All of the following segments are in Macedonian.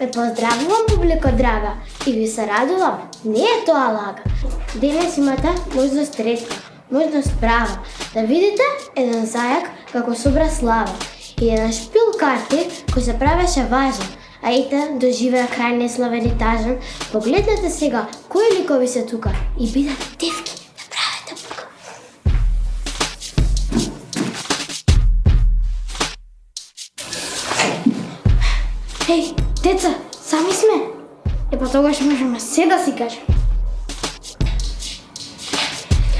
Ве поздравувам, публико драга, и ви се радувам. Не е тоа лага. Денес имате можност ретка, можност права, да видите еден зајак како собра слава и еден шпил карти кој се правеше важен, а ете доживеа крај неславен и тажен. Погледнете сега кои ликови се тука и бидете девки, не правете бука. Еј, деца, сами сме. Па тогаш можеме се да си кажем.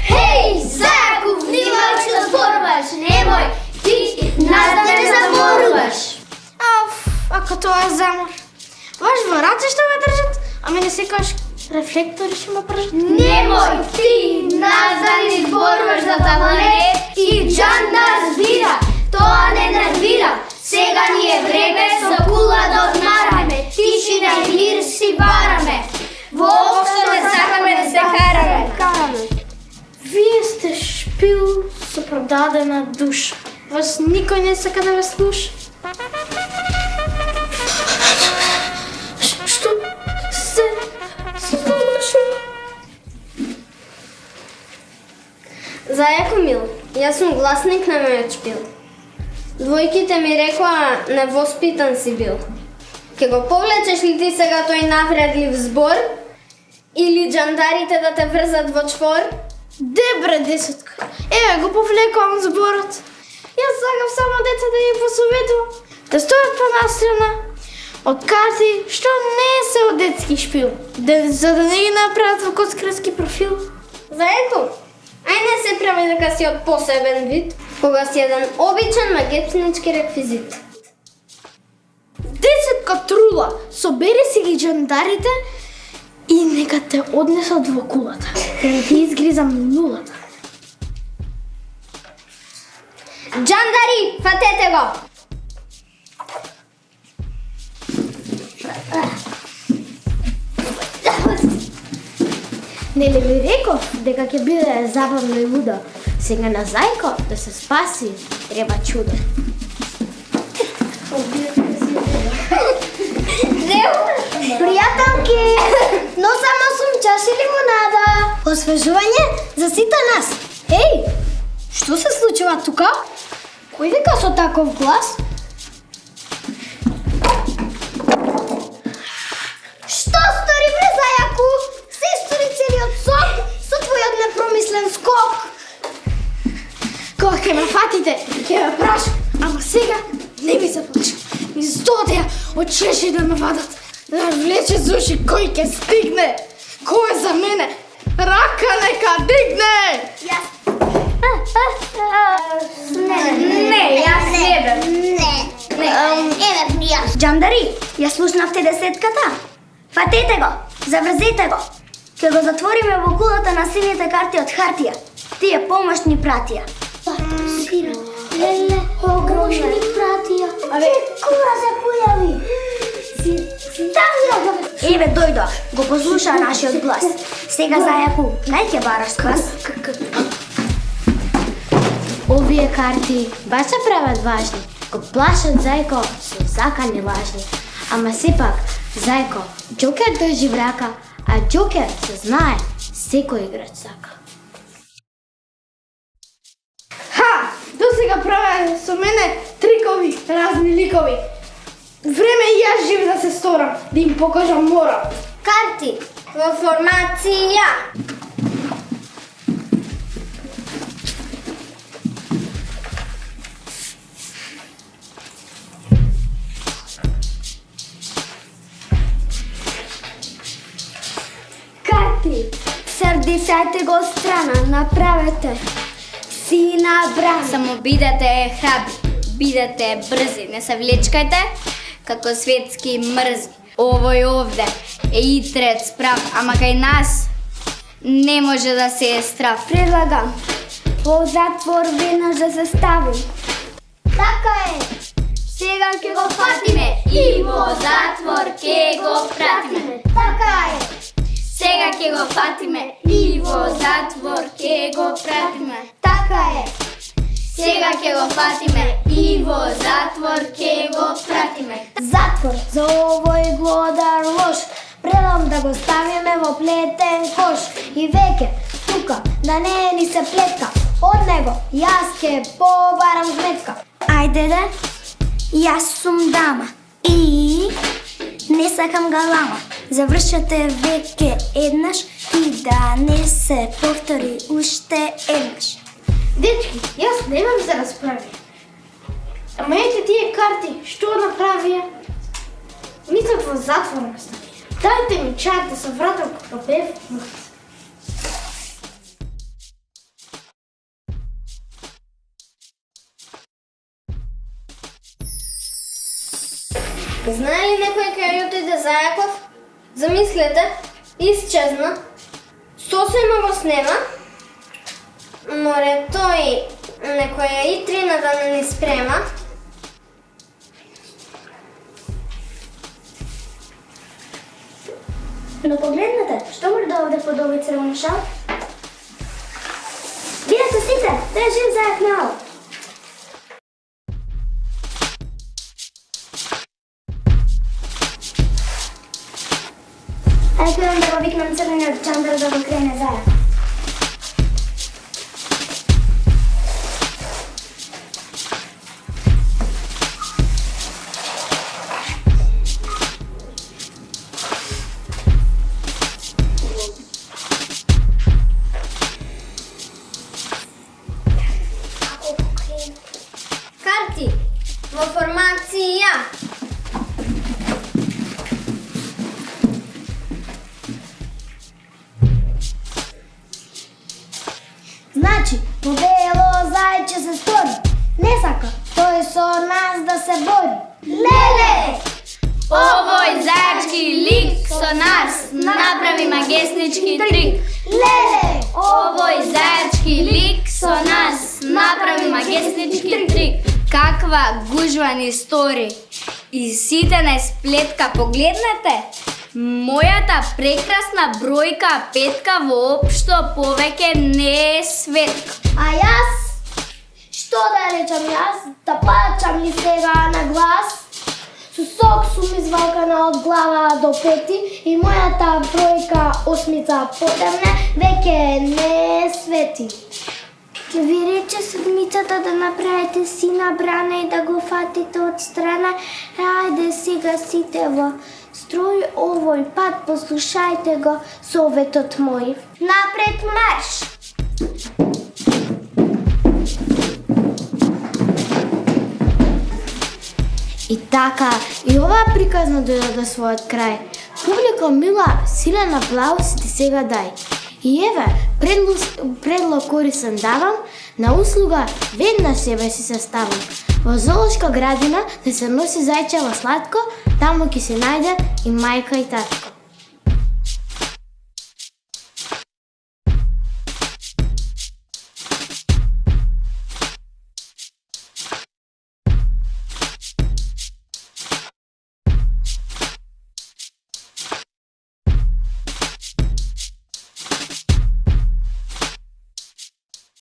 Хеј, зајаку, внимавај што зборуваш, немој, ти нас да не заморуваш. Ако тоа е замор. Ваш во раце што ме држат, а мене секогаш рефлектори ќе ме пржат. Немој, ти нас да не зборуваш за таване и Џан да збира, тоа не нервира. Сега ни е време со кула да одмараме, тишина и мир си бараме. Воопшто не сакаме да се караме. Вие сте шпил со продадена душа. Вас никој не сака да ве слуша. Што се случува? Зајако мил, јас сум гласник на мојот шпил. Двојките ми рекоа невоспитан си бил. Ке го повлечеш ли ти сега тој навредлив збор? Или џандарите да те врзат во чвор? Дебре, десетка. Еве го повлекувам зборот. Јас сакам само деца да ги посоветувам да стојат понастрана од карти што не се од детски шпил, за да не ги направат во коцкарски профил. Зајако, ај не се прави дека си од посебен вид, кога си еден обичен магетнички реквизит. Десетка трула, собери си ги џандарите и нека те однесат во кулата, да ти изгризам нулата. Џандари, фатете го! Нели ви реков дека ќе биде забавно и лудо? Сега на зајко да се спаси треба чудо. Пријателки, но само сум чаши лимонада. Освежување за сите нас. Еј, што се случува тука? Кој вика со таков глас? Што стори бре зајаку? Се стори целиот сок со твојот непромислен скок. Кога ќе ме фатите, ќе ме прашам, ама сега не ми се плача. Ми здодеа од чеши да ме вадат, да ме влече за уши кој ќе стигне. Кој е за мене? Рака нека дигне! Јас. Не, јас не бев. Не. Еве ми јас. Џандари, ја слушнавте десетката? Фатете го, заврзете го. Ке го затвориме во кулата на сините карти од хартија. Тие помош ни пратија. Сира, леле, огромни пратија. Абе, Кура се појави. еве дојдоа, го послуша нашиот глас. Сега зајаку, нај ќе бараш квас. Овие карти баш се прават важни. Го плашат зајко со закани лажни. Ама сепак, зајко, џокер држи врака, а џокер се знае, секој играч сака. Ха! Досега праве со мене трикови, разни ликови. Време и јас жив да се сторам, да им покажам мора. Карти во формација. Карти, сърдисайте го страна, направете си набран. Само бидете храбри, бидете брзи, не се влечкајте како светски мрзи. Овој овде е итрец прав, ама кај нас не може да се е страв. Предлагам, во затвор веднаш да се ставим. Така е. Сега ќе го фатиме и во затвор ќе го пратиме. Така е. Сега ќе го фатиме и во затвор ќе го пратиме. Така е. сега ќе го фатиме и во затвор ќе го пратиме. Затвор за овој глодар лош, предам да го ставиме во плетен кош. И веќе, тука, да не ни се плетка, од него јас ќе побарам сметка. Ајде да, јас сум дама и не сакам галама. Завршете веќе еднаш и да не се повтори уште еднаш. Дечки, јас немам за расправи. Ама ете тие карти, што направија? Мислев во затвор ме стави. Дайте ми чај да се вратам како бев мртв. Знае ли некој кај ја отиде Зајаков? Замислете, исчезна. Сосема го снема, море тој некоја итрина да не ни спрема. Но погледнете, што мрда овде под овој црвен шал? Видете сите, тој е жив зајак мало. Ајде кајам да го викнам црвениот чандар да го крене зајак. Карти во формација. Значи, по бело зајче се стори. Не сака тој со нас да се бори. Леле! Овој зајачки лик со нас направи магеснички трик. Леле! Овој зајачки лик со нас направи магеснички трик. Каква гужва ни стори. И сите на сплетка погледнете. Мојата прекрасна бројка петка воопшто повеќе не е светка. А јас? Што да речам јас? Да плачам ли сега на глас? Со сок сум извалкана од глава до пети и мојата бројка осмица потемне веќе не свети. Ви рече седмицата да направите сина брана и да го фатите од страна. Ајде сега сите во строј овој пат, послушајте го советот мој. Напред марш! И така, и оваа приказна дојде до својот крај. Публика мила, силен аплауз ти сега дај. И еве, предлог корисен давам, на услуга веднаш себе си се ставам. Во зоолошка градина да се носи зајчево сладко, таму ќе се најде и мајка и татко.